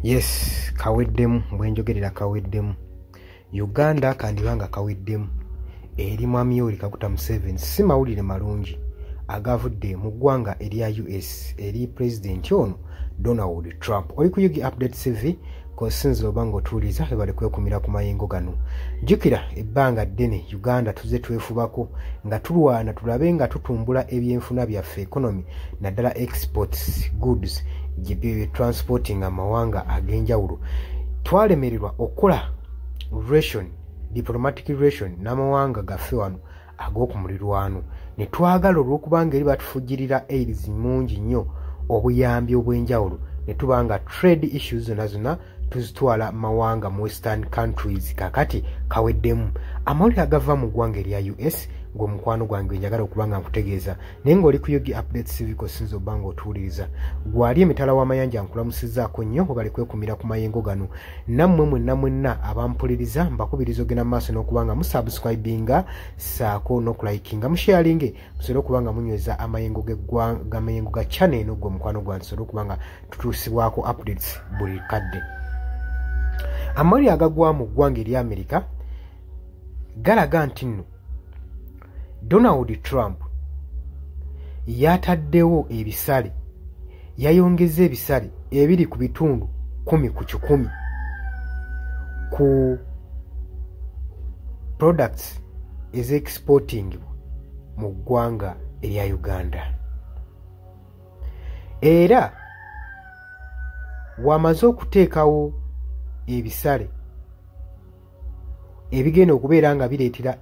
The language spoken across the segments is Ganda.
Yes, kaweddemu bwenjogerera kaweddemu. Uganda kandibanga kaweddemu. Eri mwami Yoweri Kaguta Museveni si mawulire malungi agavudde mu ggwanga erya US eri president ono Donald Trump. Oli kuyugi update CV kosinzo bango tuliza ebale kwekumira ku mayengo gano. Jukira ebbanga ddene Uganda tuze twefubako nga tulwana tulabe nga tutumbula ebyenfuna byaffe economy naddala exports goods gye transporting amawanga ag'enjawulo. Twalemererwa okukola relation diplomatic relation n'amawanga gaffe wano ag'okumulirwano ne twagala olw'okubanga eri batufujjirira aids mungi nnyo obuyambi obw'enjawulo ne tubanga trade issues zonna tuzitwala mawanga mu western countries. Kakati kaweddemu amawulire agava mu ggwanga erya US ng'omukwano gwange njagala okubanga nkutegeeza naye ng'oli ku Yogi Update CV kosinza obbanga otuwuliriza gwali emitala w'amayanja nkulamusizzaako nnyo obale kwekumira ku mayengo gano. Nammwe mwenna abampuliriza mbakubiriza ogenda mu maaso n'okubanga musubscribinga saako n'okulayikinga musharinge musobole okubanga munyweza amayengo g'amayengo ga channel eno gwe omukwano gwange tusobole okubanga tutuusibwako updates buli kadde. Amawulire agagwa mu ggwanga erya America galaga nti nno Donald Trump yataddewo ebisale yayongeza ebisale ebiri ku bitundu 10 ku 100 ku products exporting mu ggwanga erya Uganda. Era wamaze okuteekawo ebisale ebigenda okubeera nga bireetera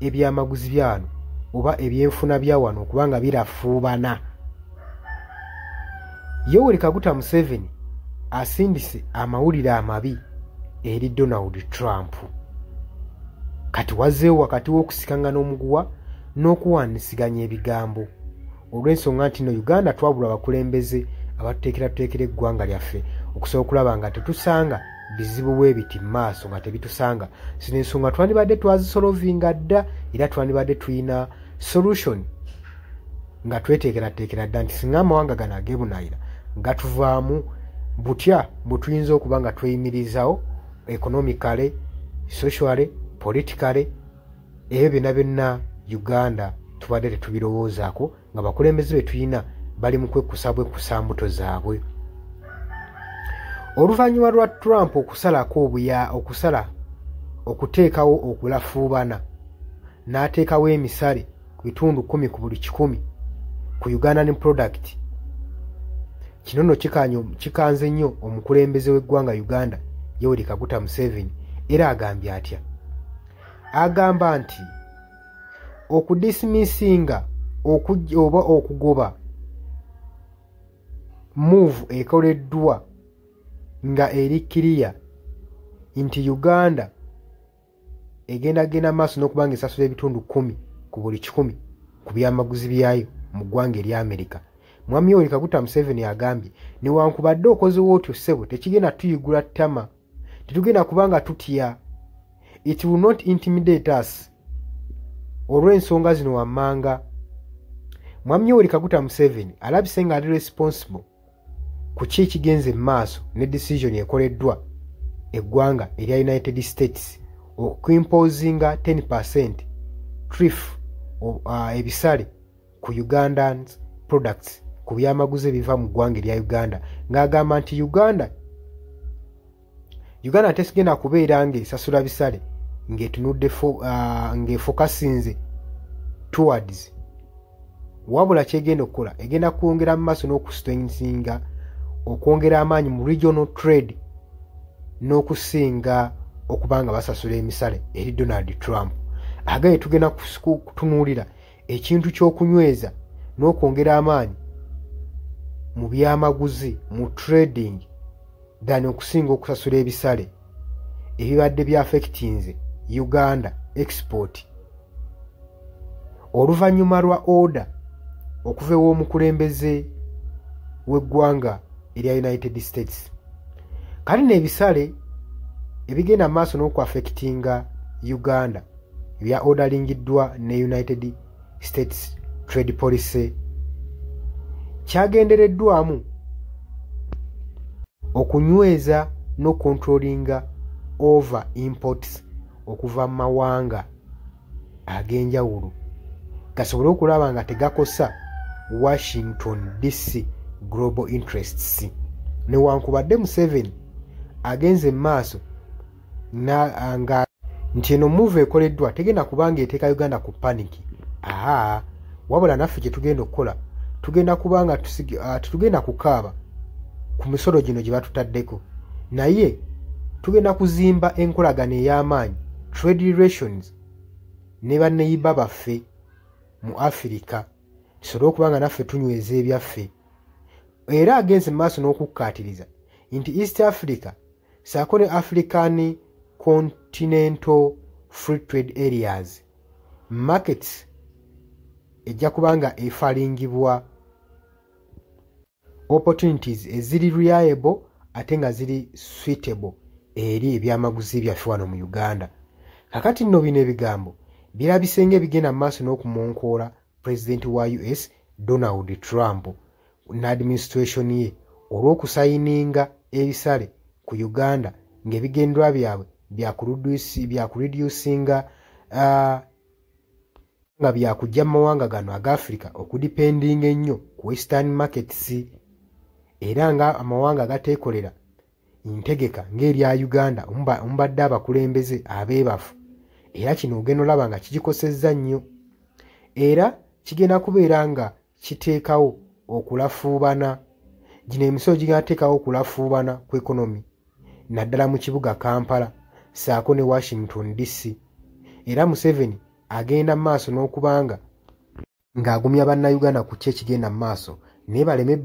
ebyamaguzi byano oba ebyenfuna bya wano okubanga birafuubana. Yoweri Kaguta Museveni asindise amawulire amabi eri Donald Trump. Kati wazeewo wakati w'okusikanga n'omuguwa n'okuwaanisiganya ebigambo olw'ensonga nti no Uganda twabula abakulembeze abatuteekera eggwanga lyaffe okusobola okulaba nga tetusanga bizibu bwe biti maaso nga tebitusanga. Zino ensonga twandibadde twazisolovinga dda era twandibadde tuyina solution nga tweteekerateekera dda nti singa amawanga gano ageebunaayira gatuvaamu butya bwe tuyinza okuba nga tweyimirizawo economically, socially, politically. Ebyo byonna Uganda tubadde tetubirowoozaako nga bakulembeze be tuyina bali mu kwekkusa mbuto zaabwe. Oluvannyuma lwa Trump okusala okuteekawo okulafuubana n'ateekawo emisale ku bitundu 10 ku buli 100 ku Ugandan product, kino nno kikanze nnyo omukulembeze w'eggwanga Uganda Yoweri Kaguta Museveni. Era agambye atya? Agamba nti okudismissinga oba okugoba move ekoleddwa nga eri kiriya nti Uganda egenda maaso n'okubanga esasula ebitundu 10 ku buli 100 ku byamaguzi byayo mu ggwanga erya America. Mwami Yoweri Kaguta Museveni agambye newankubadde okozewo otyo ssebo tekigenda tuyigula ttama, tetugenda kubanga tutya. It will not intimidate us. Olw'ensonga zino wammanga Mwami Yoweri Kaguta Museveni alabise nga ali responsible ku ki kigenze maaso ne decision ekoleddwa eggwanga erya United States okuimposinga 10% tariff ebisale ku Ugandan products ku byamaguzi ebiva mu ggwanga erya Uganda, ng'agamba nti Uganda tesigenda kubeera ng'esasula bisale ng'etunudde ng'efokasinze towards, wabula kyegenda okukola egenda kwongera mu maaso n'okustrengthinga okwongera amaanyi mu regional trade n'okusinga okubanga basasula emisale eri Donald Trump. Agaye tugenda kutunuulira ekintu ky'okunyweza n'okwongera amaanyi mu byamaguzi mu trading dani okusinga okusasula ebisale ebibadde bya affectinze Uganda export. Oluvannyuma lwa order okuva ew'omukulembeze w'eggwanga erya United States, kali n'ebisale ebigenda maaso n'okwaffectinga Uganda ebya orderingddwa ne United States Trade Policy kyagendereddwamu okunyweza no controllinga over imports okuva mu mawanga ag'enjawulo gasobole okulaba nga tegakosa Washington DC global interests. Newankubadde Museveni agenze maaso nga nti eno move ekoleddwa tegenda kubanga eteeka Uganda ku paniki. Wabula naffe kye tugenda okukola tugenda kubanga tugenda kukaaba ku misolo gino gye batutaddeko, naye tugenda kuzimba enkolagana ey'amaanyi trade relations ne banneyiba baffe mu Afirika tusobole okubanga naffe tunyweza ebyaffe. Era agenze maaso n'okukkaatiriza nti East Africa saako ne African Continental Free Trade Areas markets ejja kubanga efalingibwa opportunities eziri reliable ate nga ziri suitable eri ebyamaguzi byaffe wano mu Uganda. Kakati nno bino ebigambo birabisenge bigenda mu maaso n'okumonkoola President wa US Donald Trump n'administration ye olw'okusayininga ebisale ku Uganda ng'ebigendwa byabwe byakureducinga nga byakujja mu mawanga gano aga Africa okudipendinga ennyo ku western markets, era nga amawanga gateekolera ntegeka ng'erya Uganda ombadde abakulembeze abeebafu, era kino ogenda olaba nga kigikosezza nnyo, era kigenda kubeera nga kiteekawo okulafuubana. Gino emisolo gigenda teekawo okulafuubana ku ekonomi naddala mu kibuga Kampala saako ne Washington DC. Era Museveni agenda mu maaso n'okubanga ng'agumya bannayuganda ku kye kigenda mu maaso naye baleme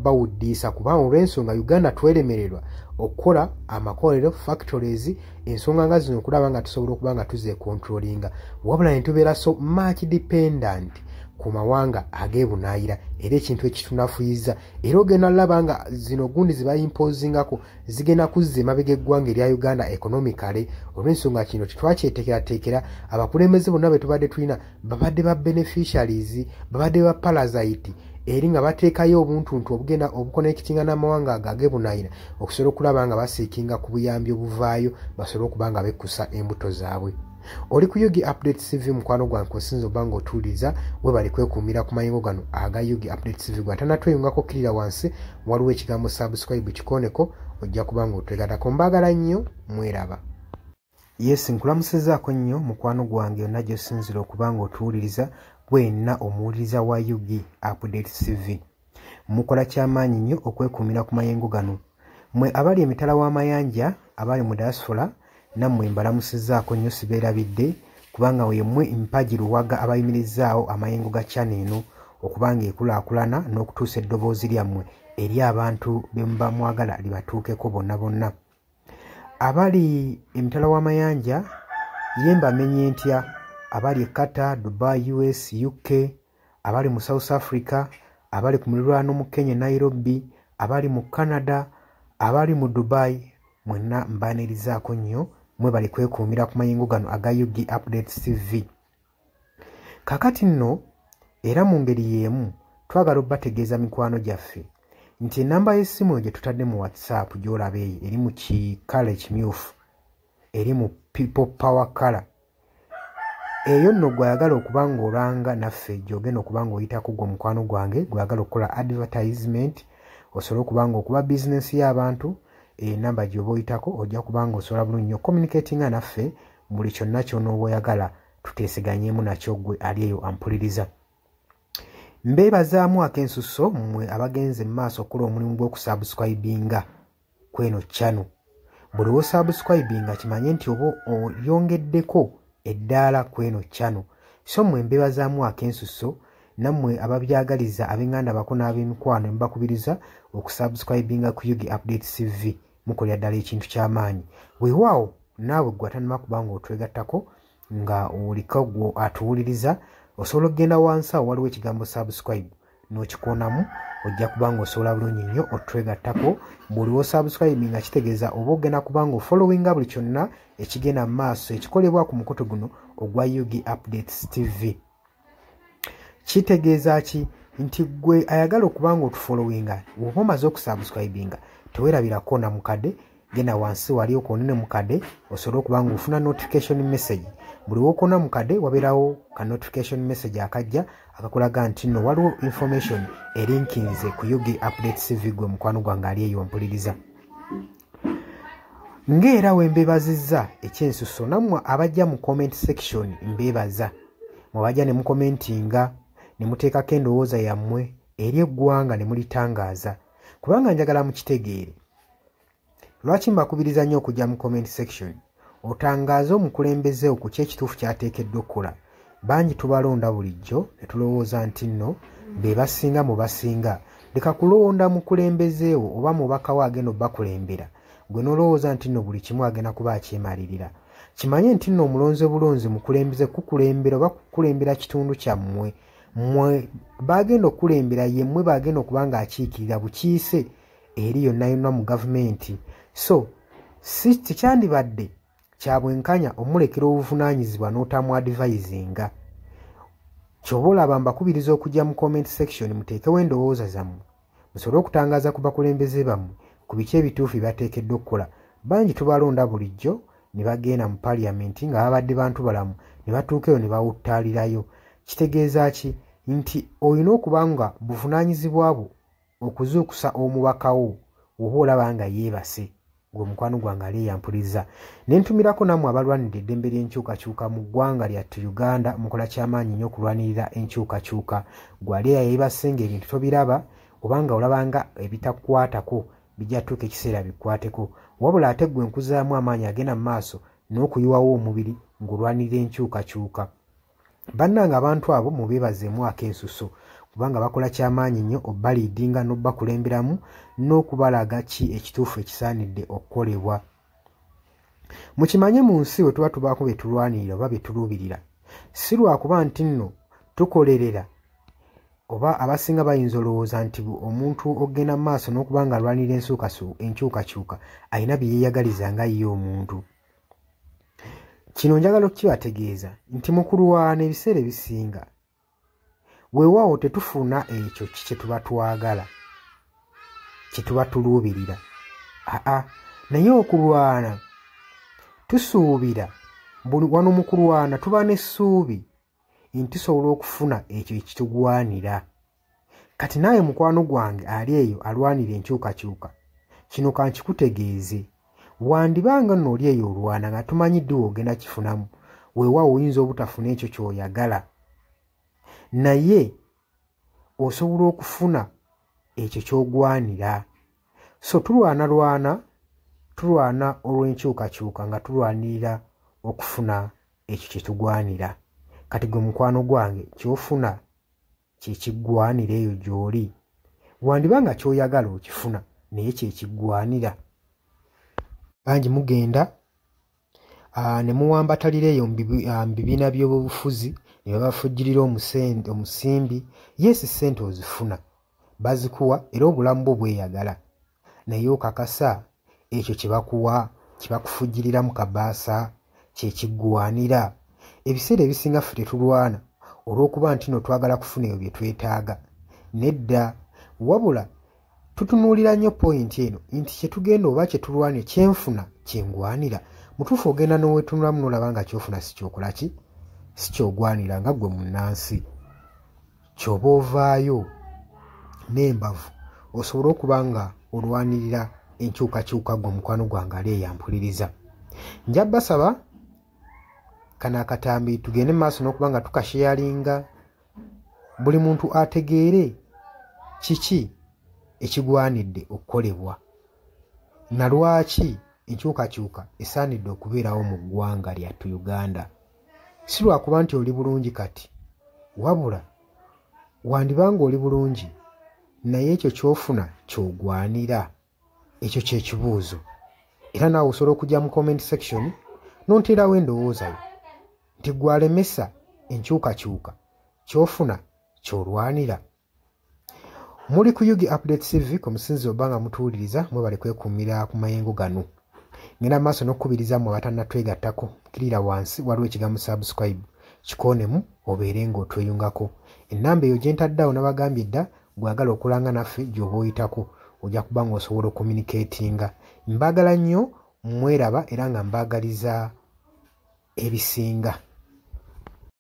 bawuddiisa kubanga olw'ensonga Uganda tweremererwa okukola amakolero factories, ensonga nga zino okulaba nga tusobola okuba nga tuzeekontrolinga, wabula ne tubeera so much dependent ku mawanga ag'ebunaayira era ekintu ekitunafuyiza. Era ogenda laba nga zino gundi zibayimpozingako zigenda kuzza emabega eggwanga erya Uganda economically. Olw'ensonga kino tetwakyeteekerateekera, abakulembeze bonna be tubadde tulina babadde ba beneficiaries, babadde ba parasite eri nga bateekayo obuntuntu obugenda obukonekitinga n'amawanga ago ag'ebunaayira okusobola okulaba nga basiikinga ku buyambi obuvaayo basobole okuba nga bekkusa embuto zaabwe. Oli ku Yugi Updates TV mukwano gwange osinza oba ng'otuuliza webali kwekuumira ku mayengo gano aga Yugi Updates TV. Gwatanatweyungako kirira wansi waliwo ekigambo subscribe kikoneko ojja kuba ng'otwegatako. Mbaagala nnyo, mweraba. Yes, nkulamusizaako nnyo mukwano gwange yonna gy'osinzira okuba ng'otuwuliriza bwenna omuwuliriza wa Yugi Updates TV. Mukola kyamaanyi nnyo okwekuumira ku mayengo gano. Mmwe abali emitala w'amayanja, abali mu diaspora, nammwe mbalamusizaako nnyo sibeerabidde kubanga wemmwe mpagi luwaga abayimirizaawo amayengo ga channel eno okubanga ekulaakulana n'okutuusa eddoboozi lyammwe eri abantu be muba mwagala libatuukeko bonna bonna. Abali emitala w'amayanja ye mbamenye ntya, abali Qatar, Dubai, US, UK, abali mu South Africa, abali ku muliraano mu Kenya, Nairobi, abali mu Canada, abali mu Dubai, mwenna mbaanirizaako nnyo mwe bali kwekuumira ku mayengo gano aga Yugi Updates TV. Kakati nno era mu ngeri y'emu twagala obbategeeza mikwano gyaffe nti enamba y'essimu gye tutadde mu WhatsApp gy'olaba eyo eri mu kikala ekimyufu, eri mu people power color, eyo nno gwayagala okuba ng'olanga naffe gy'ogenda okuba ng'oyitako gwe mukwano gwange gwayagala okukola advertisement osobola okuba ng'okuba bizinesi y'abantu. Enamba gy'oba oyitako ojja kuba ng'osobola bulungi nnyo communicatinga naffe buli kyonna ky'onooba oyagala tuteeseganyeemu nakyo gwe ali eyo ampuliriza. Mbeebazaamu ak'ensusso mmwe abagenze mu maaso okukola omulimu gw'okusubscribinga kweno channel. Buli w'osubscribinga kimanye nti oba oyongeddeko eddaala kweno channel. So mmwe mbeebazaamu ak'ensusso nammwe ababyagaliza ab'enganda bako n'ab'emikwano mbakubiriza okusubscribinga ku Yugi Updates TV. Mukolera ddala ekintu ky'amaanyi. Weewaawo naawe gwatanuma kuba ng'otwegattako nga oliko gwo atuwuliriza osobola okugenda wansi awo waliwo ekigambo subscribe n'okikoonamu ojja kuba ng'osobola bulungi nnyo otwegattako. Buli w'osubscribe nga kitegeeza oba ogenda kuba ng'ofollowinga buli kyonna ekigenda mu maaso ekikolebwa ku mukutu guno ogwa Yugi Updates TV. Kitegeeza ki? nti gwe ayagala okubanga otufollowinga woba omaze okusubscribinga tewerabirako na mukadde genda wansi wali okonene mukadde osobola okubanga ofuna notification message buli wokona mukadde wabeerawo ka notification message akajja akakulaga nti nno waliwo information elinkinze ku Yugi Updates TV gwe mukwano gwange ali eyo mpuliriza ng'era wembebazizza ekyensuso nammwe abajja mu comment section mbebaza mwabajja ne mukomentinga ne muteekako endowooza yammwe eri eggwanga ne mulitangaaza kubanga njagala mukitegeere lwaki mbakubiriza nnyo okujja mu comment section otangaaze omukulembeze ku kyekituufu kyateekeddwa okukola bangi tubalonda bulijjo ne tulowooza nti nno be basinga mu basinga leka kulonda mukulembezeewo oba mubakawo agenda obbakulembera gwe nolowooza nti nno buli kimu agenda kuba akyemalirira kimanye nti nno omulonze bulonzi mukulembeze kukulembera oba kukulembera kitundu kyammwe mmwe bagenda okukulembera yemmwe bagenda okuba nga akiikirira bukiise eri yonna yonna mu gavumenti so si tekyandibadde kya bwenkanya omulekera obuvunaanyizibwa n'otamu advisinga ky'oba olaba mbakubiriza okujja mu comment section muteekewo endowooza zammwe musobole okutangaaza ku bakulembeze bammwe ku biki ebituufu bateekeddwa okukola bangi tubalonda bulijjo ne bagenda mu paliamenti nga babadde bantu balamu ne batuukeyo ne bawuttaalirayo kitegeeza ki nti olina okuba nga buvunaanyizibwa bwo okuzuukusa omubakawo oba olaba nga yeebase gwe mukwano gwange ali eyampuliriza ne ntumirako nammwe abalwanidde eddembe ly'enkyukakyuka mu ggwanga lyattu Uganda mukola kyamaanyi nnyo okulwanirira enkyukakyuka gwe ali eyayeebase ng'ebintu tobiraba obanga olabanga ebitakukwatako bijja tuuka ekiseera bikwateko wabula ate gwe nkuzaamu amaanyi agenda mu maaso n'okuyiwawo omubiri ng'olwanirira enkyukakyuka bannange abantu abo mubeebazeemu akensuso kubanga bakola kyamaanyi nnyo obbaliidinga n'obbakulemberamu n'okubalaga ki ekituufu ekisaanidde okukolebwa mukimanye mu nsi we tuba tubaako be tulwanirira oba be tuluubirira si lwakuba nti nno tukolerera oba abasinga bayinza olowooza nti omuntu ogenda mu maaso n'okuba nga alwanirira enkyukakyuka alina bye yeeyagaliza nga ye omuntu kino njagala okukibategeeza nti mu kulwana ebiseera ebisinga weewaawo tetufuna ekyo kye tuba twagala kye tuba tuluubirira naye okulwana tusuubira buli wano mu kulwana tuba n'essuubi nti tusobola okufuna ekyo ekitugwanira kati naawe mukwano gwange ali eyo alwanira enkyukakyuka kino kankikutegeeze wandibanga nno oli eyo olwana nga tumanyiddwe ogenda kifunamu weewaawo oyinza obutafuna ekyo ky'oyagala naye osobola okufuna ekyo ky'ogwanira so tulwana olw'enkyukakyuka nga tulwanirira okufuna ekyo kye tugwanira kati gwe mukwano gwange ky'ofuna kyekiggwanira eyo gy'oli wandibanga ky'oyagala okifuna naye kyekiggwanira bangi mugenda ne muwambatalira eyo mu bibiina by'obufuzi ne babafujjirira omusimbi yesi ssente ozifuna bazikuwa era obulamu bwo bweyagala naye okakasa ekyo kye bakuwa kye bakufujjirira mu kabaasa kyekiggwanira ebiseera ebisinga ffe tetulwana olw'okuba nti no twagala kufuna ebyo bye twetaaga nedda wabula tutunuulira nnyo pointi eno nti kye tugenda oba kye tulwanira kyenfuna kyengwanira mutuufu ogenda n'owetunulamu n'olaba nga kyofuna si kyokola ki si kyogwanira nga ggwe munnansi ky'oba ovaayo n'embavu osobola okuba nga olwanirira enkyukakyuka gwe mukwano gwange ali eyampuliriza nja basaba kano akatambi tugende mu maaso n'okuba nga tukasheyalinga buli muntu ategeere kiki ekigwanidde okukolebwa na lwaki enkyukakyuka esaanidde okubeerawo mu ggwanga lyattu Uganda si lwakuba nti oli bulungi kati wabula wandibanga oli bulungi naye ekyo ky'ofuna ky'ogwanira ekyo kyekibuuzo era naawe osobola okujja mu comment section n'onteerawo endowooza yo nti gwalemesa enkyukakyuka ky'ofuna ky'olwanira muli ku Yugi Updates TV ku musinzi oba nga mutuwuliriza mwebale kwekuumira ku mayengo gano ngenda maaso n'okukubiriza mmwe abatannatwegattako kkirira wansi waliwo ekigambo subscribe kikoonemu obeere ng'otweyungako Ennamba eyo gye ntaddeawo nabagambye dda bw'agala okulanga naffe gy'oba oyitako ojja kuba ng'osobola okommunikeetinga. Mbaagala nnyo, mweraba era nga mbaagaliza ebisinga.